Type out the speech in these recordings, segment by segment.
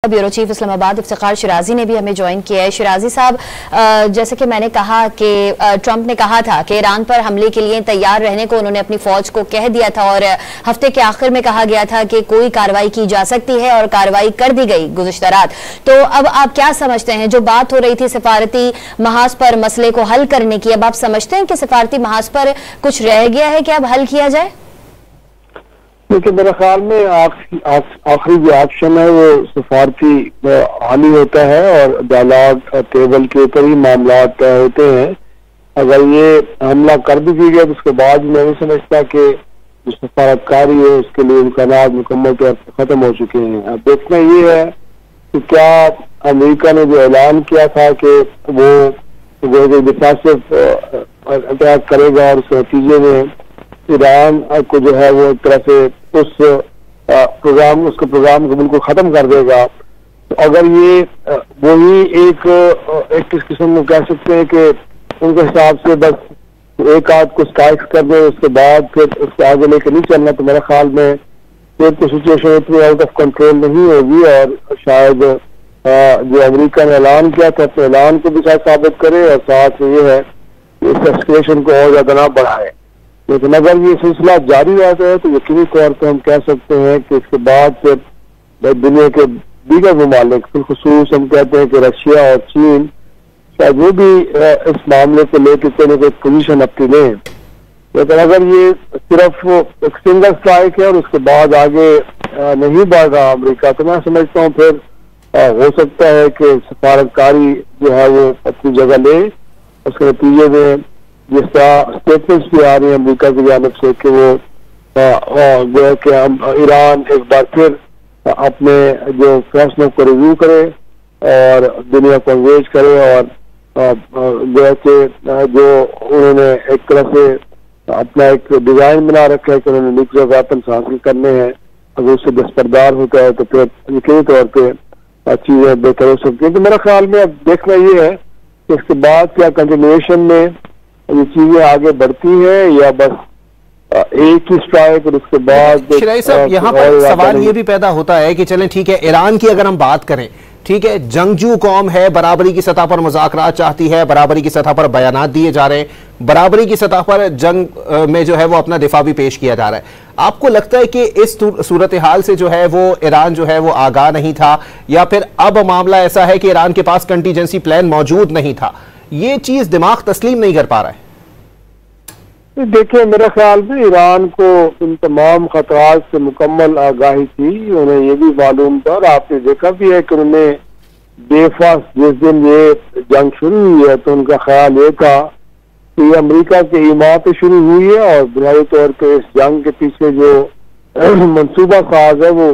Bureau chief Islamabad Iftikhar Shirazi ने भी हमें ज्वाइन किया है। शिराजी साहब, जैसे कि मैंने कहा कि ट्रंप ने कहा था कि ईरान पर हमले के लिए तैयार रहने को उन्होंने अपनी फौज को कह दिया था और हफ्ते के आखिर में कहा गया था कि कोई कार्रवाई की जा सकती है और कार्रवाई कर दी गई गुज़िश्ता रात। तो अब आप क्या समझते हैं, जो बात हो रही थी सिफारती महाज पर मसले को हल करने की, अब आप समझते हैं कि सिफारती महाज पर कुछ रह गया है कि अब हल किया जाए? क्योंकि मेरे ख्याल में आखिरी जो ऑप्शन है वो सिफारती हल ही होता है और डायलॉग टेबल के ऊपर ही मामला तय होते हैं। अगर ये हमला कर भी दिया गया तो उसके बाद मैं नहीं समझता कि जो सफारतकारी है उसके लिए इम्कानात मुकम्मल तौर पर खत्म हो चुके हैं। अब देखना ये है कि क्या अमेरिका ने जो ऐलान किया था कि वो डिफेंसिव अटैक करेगा और उसके नतीजे में ईरान को जो है वो एक तरह से उसके प्रोग्राम को बिल्कुल खत्म कर देगा। तो अगर ये वही एक किस किस्म को कह सकते हैं कि उनके हिसाब से बस एक आध को स्ट्राइक कर दे उसके बाद फिर उसके आगे लेकर नहीं चलना, तो मेरे ख्याल में फिर तो सिचुएशन इतनी आउट ऑफ कंट्रोल नहीं होगी और शायद जो अमेरिका ने ऐलान किया था अपने ऐलान को भी शायद साबित करे और साथ में ये है कि इस एस्केलेशन को और ज्यादा ना बढ़ाए। लेकिन अगर ये सिलसिला जारी रहता है तो यकीनी तौर पर हम कह सकते हैं कि इसके बाद फिर दुनिया के दीगर ममालिक, बिलखुसूस हम कहते हैं कि रशिया और चीन, शायद वो भी इस मामले को लेकर कोई ना कोई पोजीशन अपनी लें। लेकिन अगर ये सिर्फ एक सिंगल स्ट्राइक है और उसके बाद आगे नहीं बढ़ रहा अमेरिका, तो मैं समझता हूँ फिर हो सकता है कि सफारतकारी जो है वो अपनी जगह ले। उसके नतीजे में जिस तरह स्टेटमेंट्स भी आ रही है अमेरिका की जानिब से कि वो कि ईरान एक बार फिर अपने जो फैसलों को रिव्यू करे और दुनिया को एंगेज करे और जो उन्होंने एक तरह से अपना एक डिजाइन बना रखा है कि उन्होंने न्यूक्लियर वेपन्स हासिल करने हैं, अगर उससे दस्तबरदार होता है तो फिर यकीनी तौर पर चीजें बेहतर हो सकती है। तो मेरा ख्याल में अब देखना ये है कि इसके बाद क्या कंटिन्यूएशन में ये चीजें आगे बढ़ती है या बस एक ही स्ट्राइक और उसके बाद। शिराजी साहब, यहाँ पर सवाल ये भी पैदा होता है कि चलें ठीक है, ईरान की अगर हम बात करें, ठीक है, जंगजू कौम है, बराबरी की सतह पर मुज़ाकरात चाहती है, बराबरी की सतह पर बयानात दिए जा रहे हैं, बराबरी की सतह पर जंग में जो है वो अपना दिफा भी पेश किया जा रहा है। आपको लगता है कि इस सूरत हाल से जो है वो ईरान जो है वो आगाह नहीं था, या फिर अब मामला ऐसा है कि ईरान के पास कंटीजेंसी प्लान मौजूद नहीं था? ये चीज दिमाग तस्लीम नहीं कर पा रहा है। देखिए, मेरे ख्याल में ईरान को इन तमाम खतरात से मुकम्मल आगाही थी, उन्हें ये भी मालूम था और आपने देखा भी है कि उन्हें बेफास जिस दिन ये जंग शुरू हुई है तो उनका ख्याल ये था कि अमेरिका के ईमा पे शुरू हुई है और बुनियादी तौर पर इस जंग के पीछे जो मनसूबा साज है वो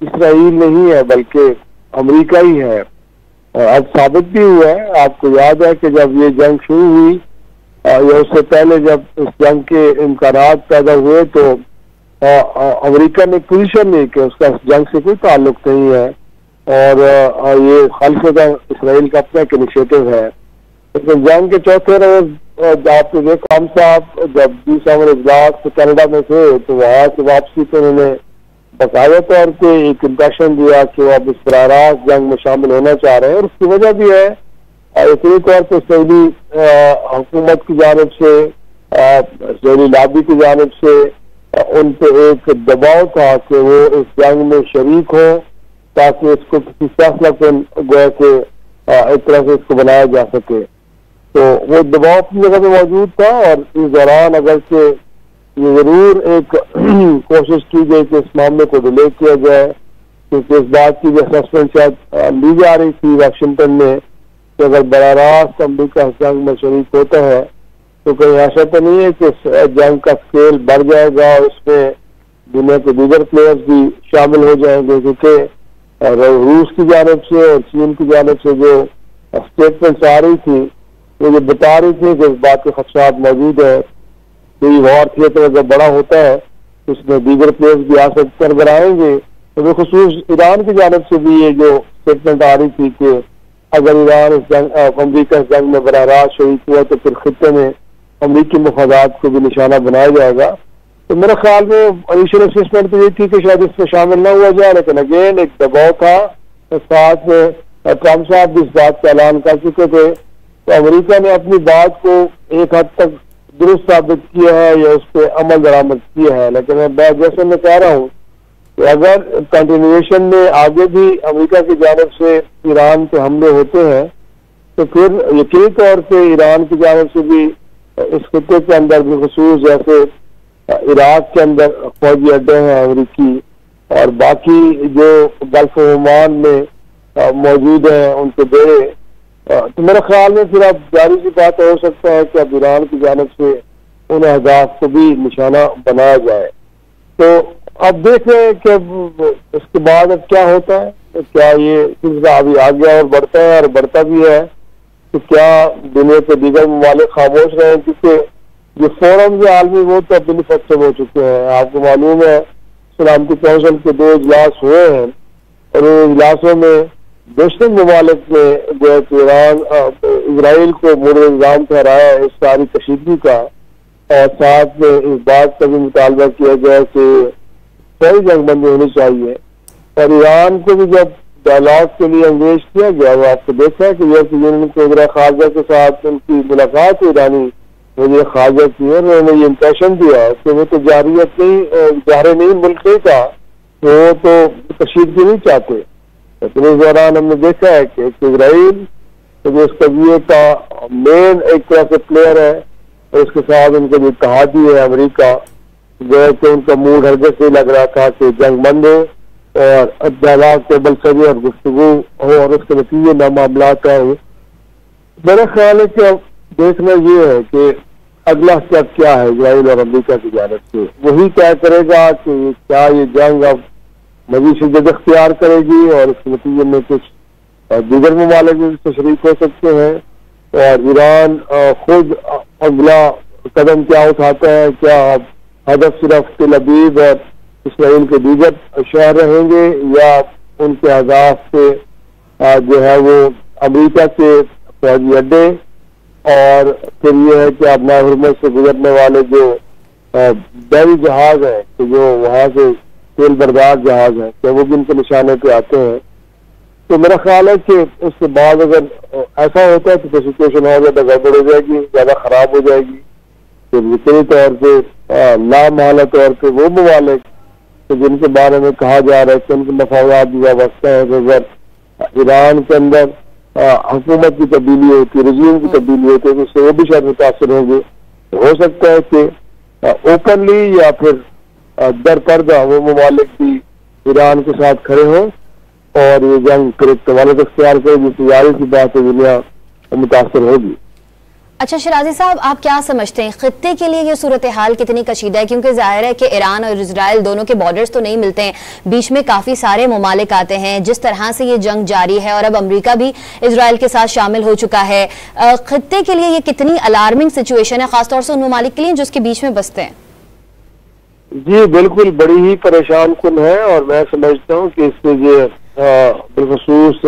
इसराइल नहीं है बल्कि अमेरिका ही है। और अब साबित भी हुआ है। आपको याद है कि जब ये जंग शुरू हुई या उससे पहले जब इस जंग के इम्कानात पैदा हुए तो अमेरिका ने पोजीशन ली कि उसका इस जंग से कोई ताल्लुक नहीं है और ये खालिस्तान का इसराइल का अपना एक इनिशिएटिव है। लेकिन जंग के चौथे रोज आपने देखा हम साहब जब G7 इजलास से कनाडा में थे तो वहां से वापसी पे उन्होंने बाकायदा तौर पर एक इंप्रेशन दिया कि वो अब इस बराह रास्त जंग में शामिल होना चाह रहे हैं। और उसकी वजह भी है इतनी तौर पर सऊदी हुकूमत की जानिब से, सऊदी लॉबी की जानिब से उन पे एक दबाव था कि वो इस जंग में शरीक हो ताकि इसको किसी फैसला को गोया के एक तरह से इसको बनाया जा सके। तो वो दबाव अपनी जगह पे मौजूद था और इस दौरान अगर से ये जरूर एक कोशिश की गई कि इस मामले को डिले किया जाए, क्योंकि इस बात की जो असेसमेंट शायद ली जा रही थी वाशिंगटन में कि अगर बराह रास्त अमरीका जंग में शरीक होता है तो कहीं ऐसा तो नहीं है कि जंग का स्केल बढ़ जाएगा और उसमें दुनिया के दीगर प्लेयर्स भी शामिल हो जाएंगे, क्योंकि रूस की जानिब से और चीन की जानिब से जो स्टेटमेंट्स आ रही थी वो ये बता रही थी कि इस बात के खदशात मौजूद है कि वॉर थिएटर अगर बड़ा होता है तो उसमें दीगर प्लेयर्स भी आ सकते नजर आएंगे। तो बिलखुसूस ईरान की जानिब से भी ये जो स्टेटमेंट आ रही थी कि अगर ईरान इस जंग अमरीका इस जंग में बराह रास्त शरीक हुआ तो फिर खित्ते में अमरीकी मफादात को भी निशाना बनाया जाएगा। तो मेरे ख्याल में इनिशियल असेसमेंट तो ये थी कि शायद इसमें शामिल न हुआ जाए, लेकिन अगेन एक दबाव था साथ में ट्रम्प साहब भी इस बात का ऐलान कर चुके थे। तो अमेरिका ने अपनी बात को एक हद तक दुरुस्त साबित किया है या उस पर अमल दरामद किया है, लेकिन मैं जैसे मैं कह रहा हूँ कि अगर कंटिन्यूएशन में आगे भी अमेरिका की जानिब से ईरान पे हमले होते हैं तो फिर यकीनी तौर पे ईरान की जानिब से भी इस खित्ते के अंदर बिलखुसूस जैसे इराक के अंदर फौजी अड्डे हैं अमरीकी और बाकी जो गल्फ ओमान में मौजूद हैं उनके बेड़े, तो मेरे ख्याल में फिर अब जारी की बात हो सकता है कि अब ईरान की जानिब से उन अहदाफ को भी निशाना बनाया जाए। तो अब देख रहे हैं कि इसके बाद अब क्या होता है, तो क्या ये सिलसिला अभी आगे और बढ़ता है और बढ़ता भी है, तो क्या दुनिया के दीगर ममालिक खामोश रहे हैं, क्योंकि ये फोरम जो आलमी वो तो अब खत्म हो चुके हैं। आपको मालूम है सलामती कौंसिल के 2 इजलास हुए हैं और उन इजलासों में बेशतर ममालिक ने जो है ईरान इसराइल को मुर्द इल्जाम ठहराया इस सारी कशीदगी का, और साथ में इस बात का भी मुतालबा किया गया कि सही जंगबंदी होनी चाहिए। और ईरान को भी जब डायलॉग के लिए एंगेज किया गया, वो आपको देखा है कि यूरोपीय यूनियन के वज़ीर ख़ारजा के साथ उनकी मुलाकात ईरानी वज़ीर ख़ारजा की और उन्होंने ये इंप्रेशन दिया कि वो तो जारियत नहीं जारे नहीं मुल्क नहीं था, वो तो कशीदगी नहीं चाहते। लेकिन इस दौरान हमने देखा है कि इसराइल तो जो इस कजिए का मेन एक तरह से प्लेयर है और उसके साथ उनके जो इत्तेहादी है अमेरिका, जो है कि उनका मूड हरगिज़ नहीं लग रहा था कि जंग बंद हो और डायलॉग टेबल सजे और गुफ्तगू हो और उसके नतीजे में मामला है। मेरा ख्याल है कि अब देखना ये है कि अगला स्टेप क्या है इसराइल और अमेरिका की जानिब से, वही तय करेगा कि क्या ये जंग अब मजीद शिद्दत इख्तियार करेगी और इसके नतीजे में कुछ दीगर ममालिक भी शरीक हो सकते हैं, और ईरान खुद अगला कदम क्या उठाता है, क्या हदफ सिर्फ तेल अवीव और इसराइल के दीगर शहर रहेंगे या उनके अहदाफ से जो है वो अमेरिका के फौजी अड्डे, और फिर ये है कि अपना हुरमत से गुजरने वाले जो बड़ी जहाज है कि जो वहां से तेल बर्दार जहाज है, तो वो भी उनके निशाने पे आते हैं। तो मेरा ख्याल है कि उसके बाद अगर ऐसा होता है तो सिचुएशन और ज्यादा गड़बड़ हो जाएगी, ज्यादा खराब हो जाएगी। तो यकीनी तौर पे लामहला तौर पे वो ममालिक तो जिनके बारे में कहा जा रहा है कि उनके मफादात भी वाबस्ता है, तो अगर ईरान के अंदर हुकूमत की तब्दीली होती है, रजीम की तब्दीली होती है, तो उससे वो भी शायद मुतासर होंगे। तो हो सकता है कि ओपनली या फिर दर पर्दा वो ममालिक भी ईरान के साथ खड़े हों और ये जंग फिर तवालत इख्तियार करेगी, तैयारी की बात है, दुनिया मुतासर होगी। अच्छा शिराजी साहब, आप क्या समझते हैं खित्ते के लिए ये सूरत हाल कितनी कशीदा है, क्योंकि जाहिर है कि ईरान और इजराइल दोनों के बॉर्डर्स तो नहीं मिलते हैं, बीच में काफी सारे ममालिक आते हैं, जिस तरह से ये जंग जारी है और अब अमेरिका भी इजराइल के साथ शामिल हो चुका है, खित्ते के लिए ये कितनी अलार्मिंग सिचुएशन है, खासतौर से उन ममालिक के लिए जिसके बीच में बसते हैं? जी बिल्कुल, बड़ी ही परेशान कुन है, और मैं समझता हूँ कि इससे जो बिलखुसूस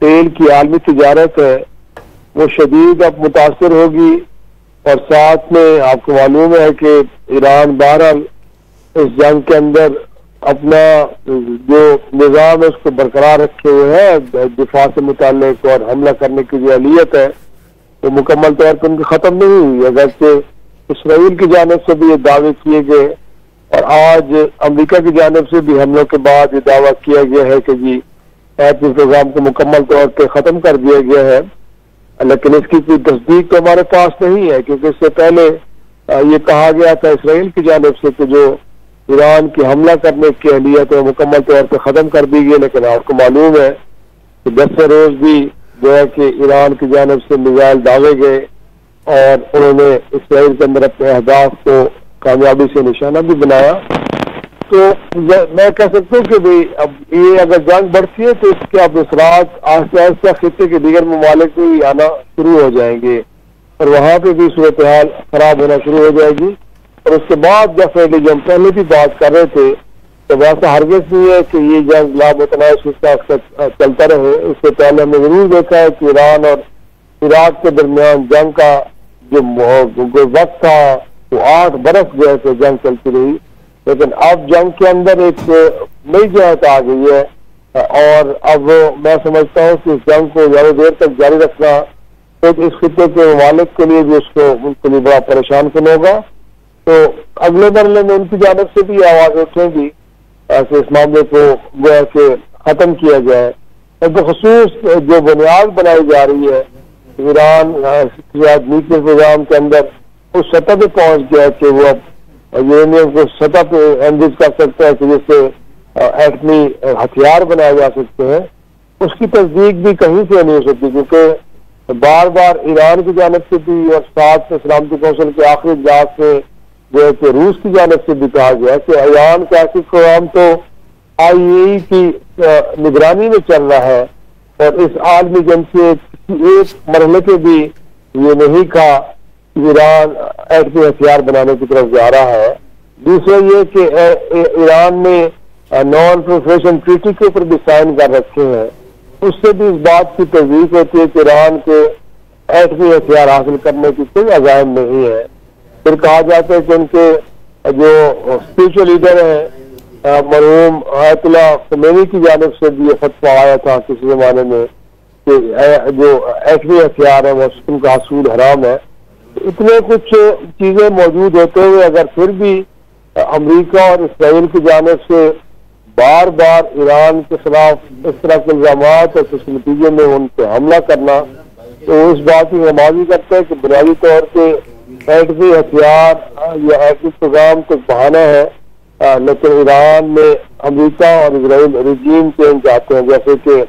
तेल की आलमी तिजारत है वो शदीद अब मुतासर होगी। और साथ में आपको मालूम है कि ईरान बहरहाल इस जंग के अंदर अपना जो निज़ाम है उसको बरकरार रखे हुए है, दिफा से मुताल्लिक और हमला करने की जो अहलियत है वो मुकम्मल तौर पर उनकी ख़त्म नहीं हुई। अगरचे इसराइल की जानिब से भी ये दावे किए गए और आज अमेरिका की जानिब से भी हमलों के बाद ये दावा किया गया है कि जी एटमी प्रोग्राम को मुकम्मल तौर पर ख़त्म कर दिया गया है, लेकिन इसकी कोई तस्दीक तो हमारे पास नहीं है, क्योंकि इससे पहले ये कहा गया था इसराइल की जानिब से कि जो ईरान की हमला करने की अहलियत है मुकम्मल तौर पर ख़त्म कर दी गई। लेकिन आपको मालूम है कि 10 रोज भी जो है कि ईरान की जानिब से मिसाइल दागे गए और उन्होंने इसराइल के अंदर अपने अहदाफ को कामयाबी से निशाना भी बनाया। तो मैं कह सकता हूँ कि भाई अब ये अगर जंग बढ़ती है तो इसके अब असरात आहिस्ता आहिस्ता खित्ते के दीगर ममालिक में भी आना शुरू हो जाएंगे और वहाँ पे भी सूरत हाल खराब होना शुरू हो जाएगी। और उसके बाद डेफिनेटली जो हम पहले भी बात कर रहे थे तो वैसा हरगिज़ नहीं है कि ये जंग लामुतनाज़ चलता रहे। इससे पहले हमने जरूर देखा है कि ईरान और इराक के दरमियान जंग का जो वक्त था वो 8 बरस जो है जंग चलती रही। लेकिन अब जंग के अंदर एक नई जहत आ गई है और अब मैं समझता हूँ कि इस जंग को ज्यादा देर तक जारी रखना तो इस खिते के ममालिक के लिए भी उनके लिए बड़ा परेशान कुन होगा। तो अगले मरहले में उनकी जानब से भी आवाज उठेगी कि इस मामले को गोया के खत्म किया जाए। बखसूस जो बुनियाद बनाई जा रही है ईरान न्यूक्लियर प्रोग्राम के अंदर उस सतह पे पहुंच गया कि वो अब यूरेनियम को सतह पे एनरिच कर सकता है कि जिससे एटमी हथियार बनाए जा सकते हैं, उसकी तस्दीक भी कहीं से नहीं हो सकती, क्योंकि बार बार ईरान की जानब से भी और साथ में सलामती कौंसिल के आखिरी इजलास में जो है कि रूस की जानब से भी कहा गया कि ईरान का ऐसी प्रोग्राम तो IAEA की निगरानी में चल रहा है और इस आलमी जंग से एक मरहले पे भी ये नहीं कहा कि ईरान एटमी हथियार बनाने की तरफ जा रहा है। दूसरा ये कि ईरान ने नॉन प्रोलिफरेशन ट्रीटी के ऊपर भी साइन कर रखे हैं, उससे भी इस बात की तस्दीक होती है कि ईरान के एटमी हथियार हासिल करने की कोई अज़ाइम नहीं है। फिर कहा जाता है कि उनके जो स्पिरिचुअल लीडर हैं मरहूम आयतुल्लाह ख़ुमैनी की जानिब से भी ये फतवा आया था किसी जमाने में कि जो एटमी हथियार है वो उनका हसूल हराम है। इतने कुछ चीजें मौजूद होते हुए अगर फिर भी अमेरिका और इसराइल की जानिब से बार बार ईरान के खिलाफ इस तरह के इल्जाम और इस नतीजे में उन पर हमला करना, तो उस बात की नमाजी करता है कि बुनियादी तौर पर एटमी हथियार या एटमी प्रोग्राम कुछ बहाना है, लेकिन ईरान में अमेरिका और इसराइल रिजीम चेंज चाहते हैं जैसे कि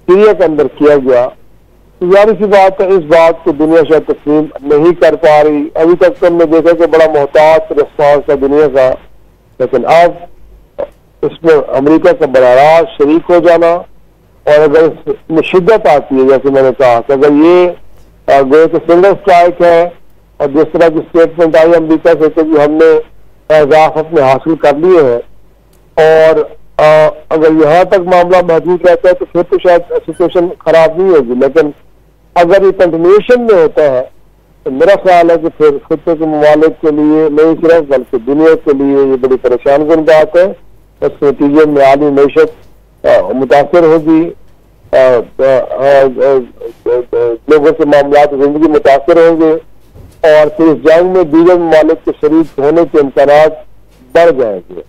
सीरिया के अंदर किया गया। तो जाहिर सी बात है इस बात को दुनिया शायद तस्लीम नहीं कर पा रही। अभी तक तो हमने देखा कि बड़ा मोहतात रिस्पॉन्स था दुनिया का, लेकिन अब इसमें अमेरिका का बड़ा राज शरीक हो जाना और अगर इसमें शिद्दत आती है जैसे मैंने कहा कि अगर ये गए तो सिंगल स्ट्राइक है और जिस तरह की स्टेटमेंट आई अमेरिका से कि हमने अहदाफ अपने हासिल कर लिए हैं और अगर यहाँ तक मामला महदूद रहता है तो फिर तो शायद सिचुएशन खराब नहीं होगी, लेकिन अगर ये कंटिन्यूएशन में होता है तो मेरा ख्याल है कि फिर खिते के ममालिक के लिए नहीं सिर्फ बल्कि दुनिया के लिए ये बड़ी परेशान कुन बात है। इस नतीजे में आलमी मैशत मुतासर होगी, लोगों के मामला जिंदगी मुतासर होंगे और फिर इस जंग में दीगर ममालिक के शरीक होने के इम्कान बढ़ जाएंगे।